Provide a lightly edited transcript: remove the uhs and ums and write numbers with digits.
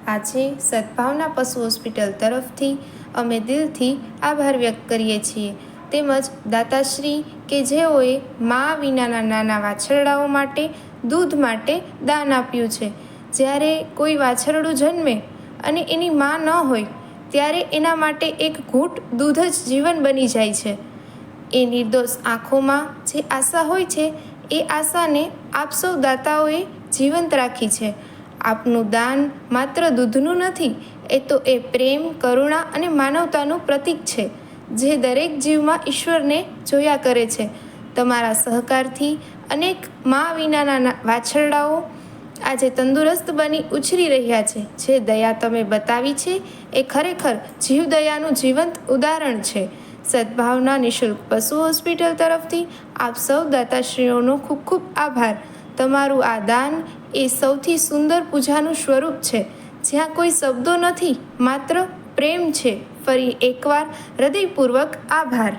આજે સદભાવના પશુ હોસ્પિટલ તરફથી અમે દિલથી આભાર વ્યક્ત કરીએ છીએ, તેમજ દાતાશ્રી કે જેઓએ મા વિનાના નાના વાછરડાઓ માટે દૂધ માટે દાન આપ્યું છે. જ્યારે કોઈ વાછરડું જન્મે અને એની મા ન હોય ત્યારે એના માટે એક ઘૂંટ દૂધ જ જીવન બની જાય છે. એ નિર્દોષ આંખોમાં જે આશા હોય છે એ આશાને આપ સૌ દાતાઓએ જીવંત રાખી છે. આપનું દાન માત્ર દૂધનું નથી, એ તો એ પ્રેમ, કરુણા અને માનવતાનું પ્રતીક છે, જે દરેક જીવમાં ઈશ્વરને જોયા કરે છે. તમારા સહકારથી અનેક મા વિનાના વાછરડાઓ આજે તંદુરસ્ત બની ઉછરી રહ્યા છે. જે દયા તમે બતાવી છે એ ખરેખર જીવદયાનું જીવંત ઉદાહરણ છે. સદભાવના નિઃશુલ્ક પશુ હોસ્પિટલ તરફથી આપ સૌ દાતાશ્રીઓનો ખૂબ ખૂબ આભાર. તમારું આ દાન એ સૌથી સુંદર પૂજાનું સ્વરૂપ છે, જ્યાં કોઈ શબ્દો નથી, માત્ર પ્રેમ છે. ફરી એકવાર હૃદયપૂર્વક આભાર.